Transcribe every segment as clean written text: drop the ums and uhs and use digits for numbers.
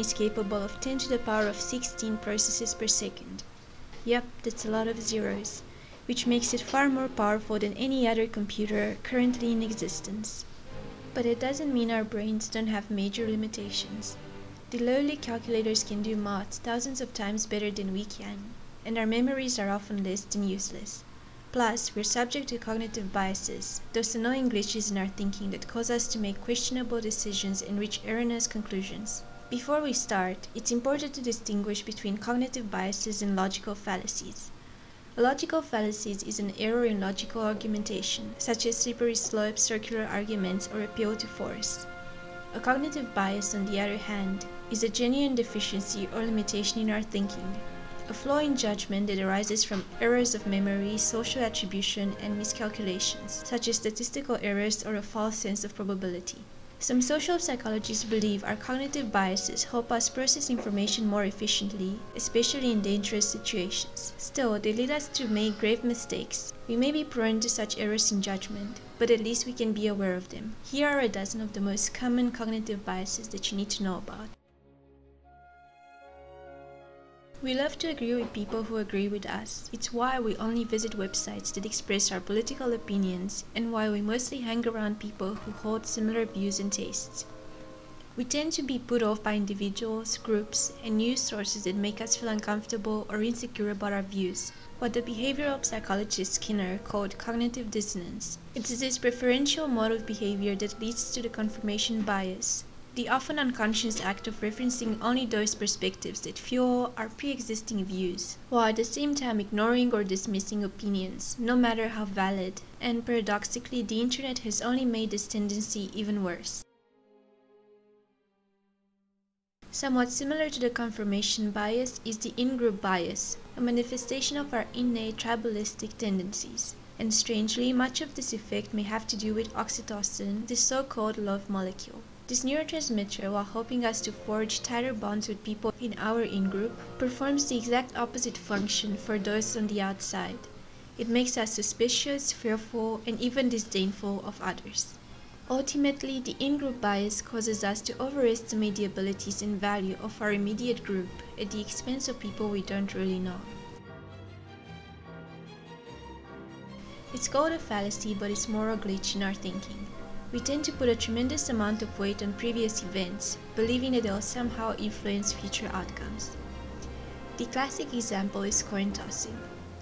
is capable of 10 to the power of 16 processes per second. Yep, that's a lot of zeros, which makes it far more powerful than any other computer currently in existence. But it doesn't mean our brains don't have major limitations. The lowly calculators can do math thousands of times better than we can, and our memories are often less than useless. Plus, we're subject to cognitive biases, those annoying glitches in our thinking that cause us to make questionable decisions and reach erroneous conclusions. Before we start, it's important to distinguish between cognitive biases and logical fallacies. A logical fallacy is an error in logical argumentation, such as slippery slope, circular arguments, or appeal to force. A cognitive bias, on the other hand, is a genuine deficiency or limitation in our thinking, a flaw in judgment that arises from errors of memory, social attribution, and miscalculations, such as statistical errors or a false sense of probability. Some social psychologists believe our cognitive biases help us process information more efficiently, especially in dangerous situations. Still, they lead us to make grave mistakes. We may be prone to such errors in judgment, but at least we can be aware of them. Here are a dozen of the most common cognitive biases that you need to know about. We love to agree with people who agree with us. It's why we only visit websites that express our political opinions, and why we mostly hang around people who hold similar views and tastes. We tend to be put off by individuals, groups, and news sources that make us feel uncomfortable or insecure about our views, what the behavioral psychologist Skinner called cognitive dissonance. It's this preferential mode of behavior that leads to the confirmation bias, the often unconscious act of referencing only those perspectives that fuel our pre-existing views, while at the same time ignoring or dismissing opinions, no matter how valid, and paradoxically the internet has only made this tendency even worse. Somewhat similar to the confirmation bias is the Ingroup bias, a manifestation of our innate tribalistic tendencies. And strangely, much of this effect may have to do with oxytocin, the so-called love molecule. This neurotransmitter, while helping us to forge tighter bonds with people in our in-group, performs the exact opposite function for those on the outside. It makes us suspicious, fearful, and even disdainful of others. Ultimately, the in-group bias causes us to overestimate the abilities and value of our immediate group at the expense of people we don't really know. It's called a fallacy, but it's more a glitch in our thinking. We tend to put a tremendous amount of weight on previous events, believing that they'll somehow influence future outcomes. The classic example is coin tossing.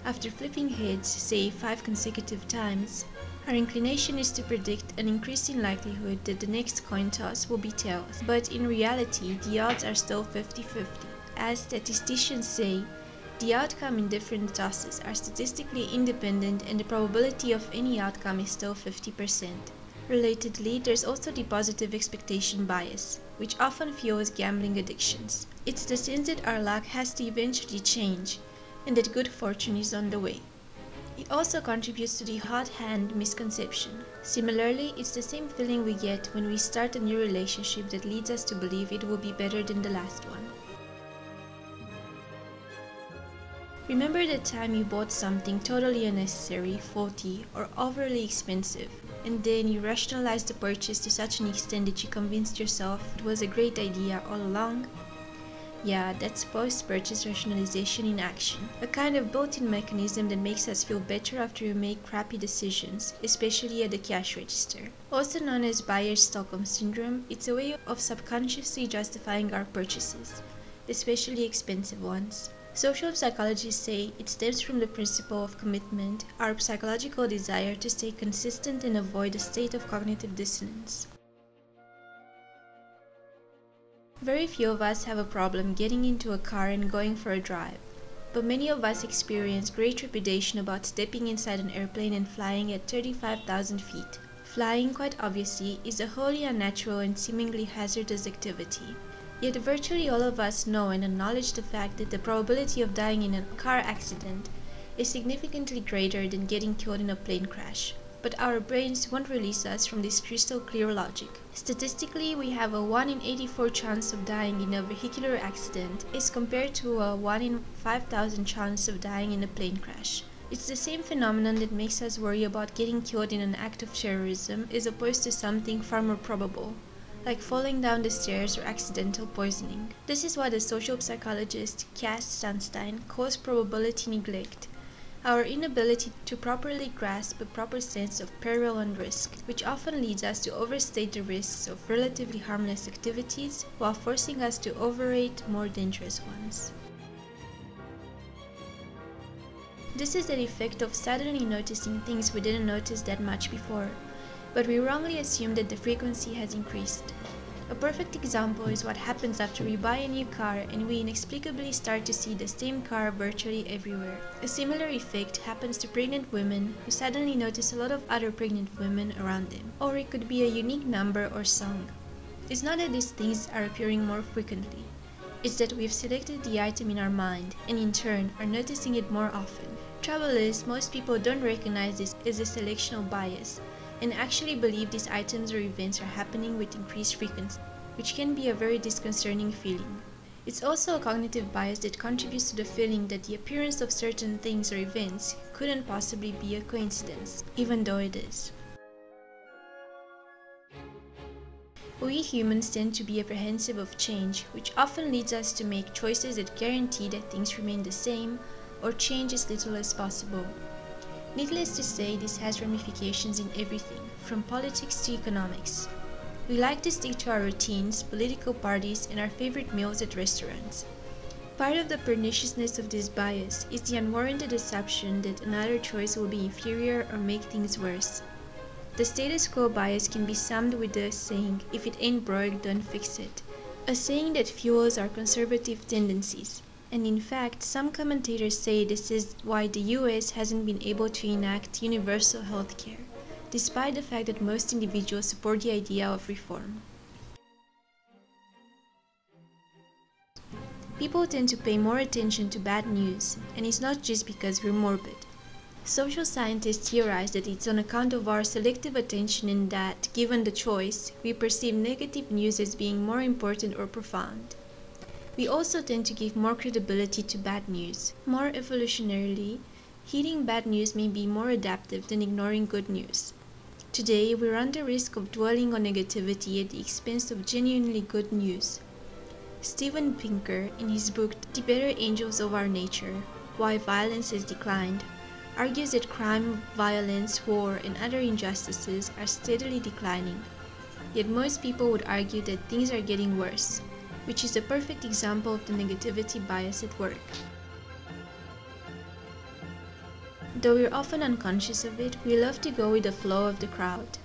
After flipping heads, say 5 consecutive times, our inclination is to predict an increasing likelihood that the next coin toss will be tails. But in reality, the odds are still 50-50. As statisticians say, the outcome in different tosses are statistically independent and the probability of any outcome is still 50%. Relatedly, there's also the positive expectation bias, which often fuels gambling addictions. It's the sense that our luck has to eventually change, and that good fortune is on the way. It also contributes to the hot hand misconception. Similarly, it's the same feeling we get when we start a new relationship that leads us to believe it will be better than the last one. Remember the time you bought something totally unnecessary, faulty, or overly expensive, and then you rationalized the purchase to such an extent that you convinced yourself it was a great idea all along? Yeah, that's post-purchase rationalization in action, a kind of built-in mechanism that makes us feel better after we make crappy decisions, especially at the cash register. Also known as buyer's Stockholm syndrome, it's a way of subconsciously justifying our purchases, especially expensive ones. Social psychologists say it stems from the principle of commitment, our psychological desire to stay consistent and avoid a state of cognitive dissonance. Very few of us have a problem getting into a car and going for a drive, but many of us experience great trepidation about stepping inside an airplane and flying at 35,000 feet. Flying, quite obviously, is a wholly unnatural and seemingly hazardous activity. Yet virtually all of us know and acknowledge the fact that the probability of dying in a car accident is significantly greater than getting killed in a plane crash. But our brains won't release us from this crystal clear logic. Statistically, we have a 1 in 84 chance of dying in a vehicular accident as compared to a 1 in 5,000 chance of dying in a plane crash. It's the same phenomenon that makes us worry about getting killed in an act of terrorism as opposed to something far more probable, like falling down the stairs or accidental poisoning. This is what the social psychologist Cass Sunstein calls probability neglect, our inability to properly grasp a proper sense of peril and risk, which often leads us to overstate the risks of relatively harmless activities while forcing us to overrate more dangerous ones. This is the effect of suddenly noticing things we didn't notice that much before, but we wrongly assume that the frequency has increased. A perfect example is what happens after we buy a new car and we inexplicably start to see the same car virtually everywhere. A similar effect happens to pregnant women who suddenly notice a lot of other pregnant women around them. Or it could be a unique number or song. It's not that these things are appearing more frequently. It's that we've selected the item in our mind and in turn are noticing it more often. Trouble is, most people don't recognize this as a selectional bias and actually believe these items or events are happening with increased frequency, which can be a very disconcerting feeling. It's also a cognitive bias that contributes to the feeling that the appearance of certain things or events couldn't possibly be a coincidence, even though it is. We humans tend to be apprehensive of change, which often leads us to make choices that guarantee that things remain the same or change as little as possible. Needless to say, this has ramifications in everything, from politics to economics. We like to stick to our routines, political parties, and our favorite meals at restaurants. Part of the perniciousness of this bias is the unwarranted assumption that another choice will be inferior or make things worse. The status quo bias can be summed with the saying, "If it ain't broke, don't fix it," a saying that fuels our conservative tendencies. And in fact, some commentators say this is why the US hasn't been able to enact universal health care, despite the fact that most individuals support the idea of reform. People tend to pay more attention to bad news, and it's not just because we're morbid. Social scientists theorize that it's on account of our selective attention and that, given the choice, we perceive negative news as being more important or profound. We also tend to give more credibility to bad news. More evolutionarily, heeding bad news may be more adaptive than ignoring good news. Today, we run the risk of dwelling on negativity at the expense of genuinely good news. Steven Pinker, in his book The Better Angels of Our Nature, Why Violence Has Declined, argues that crime, violence, war, and other injustices are steadily declining. Yet most people would argue that things are getting worse, which is a perfect example of the negativity bias at work. Though we're often unconscious of it, we love to go with the flow of the crowd.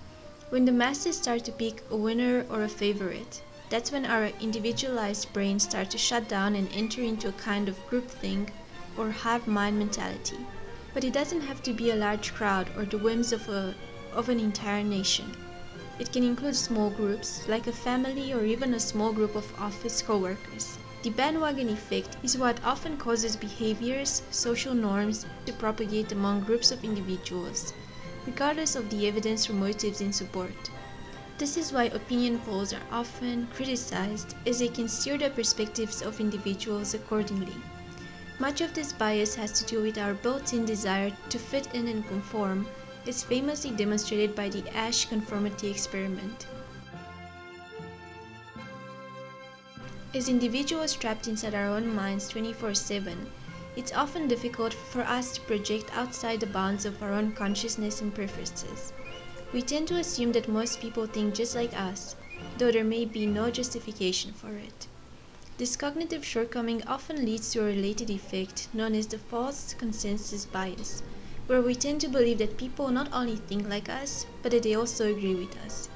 When the masses start to pick a winner or a favorite, that's when our individualized brains start to shut down and enter into a kind of groupthink or hive mind mentality. But it doesn't have to be a large crowd or the whims of an entire nation. It can include small groups, like a family or even a small group of office co-workers. The bandwagon effect is what often causes behaviors, social norms, to propagate among groups of individuals, regardless of the evidence or motives in support. This is why opinion polls are often criticized, as they can steer the perspectives of individuals accordingly. Much of this bias has to do with our built-in desire to fit in and conform, as famously demonstrated by the Asch conformity experiment. As individuals trapped inside our own minds 24/7, it's often difficult for us to project outside the bounds of our own consciousness and preferences. We tend to assume that most people think just like us, though there may be no justification for it. This cognitive shortcoming often leads to a related effect known as the false consensus bias, where we tend to believe that people not only think like us, but that they also agree with us.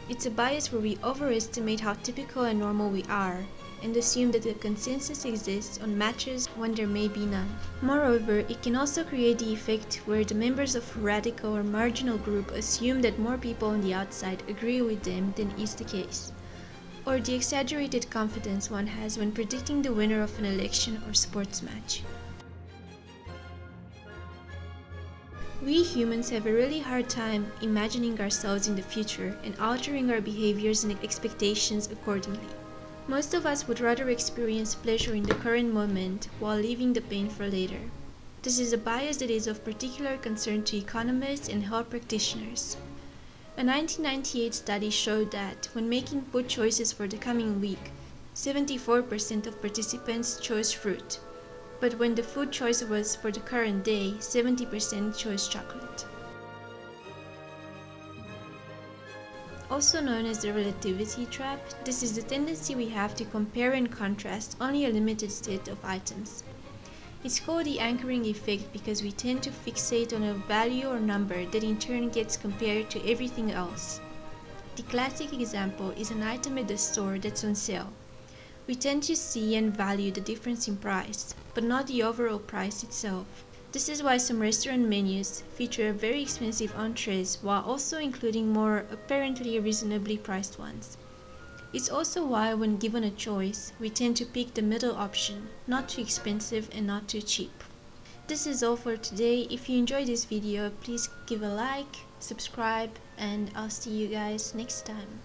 It's a bias where we overestimate how typical and normal we are, and assume that a consensus exists on matters when there may be none. Moreover, it can also create the effect where the members of a radical or marginal group assume that more people on the outside agree with them than is the case, or the exaggerated confidence one has when predicting the winner of an election or sports match. We humans have a really hard time imagining ourselves in the future and altering our behaviors and expectations accordingly. Most of us would rather experience pleasure in the current moment while leaving the pain for later. This is a bias that is of particular concern to economists and health practitioners. A 1998 study showed that when making food choices for the coming week, 74% of participants chose fruit, but when the food choice was for the current day, 70% chose chocolate. Also known as the relativity trap, this is the tendency we have to compare and contrast only a limited set of items. It's called the anchoring effect because we tend to fixate on a value or number that in turn gets compared to everything else. The classic example is an item at the store that's on sale. We tend to see and value the difference in price, but not the overall price itself. This is why some restaurant menus feature very expensive entrees while also including more apparently reasonably priced ones. It's also why when given a choice, we tend to pick the middle option, not too expensive and not too cheap. This is all for today. If you enjoyed this video, please give a like, subscribe, and I'll see you guys next time.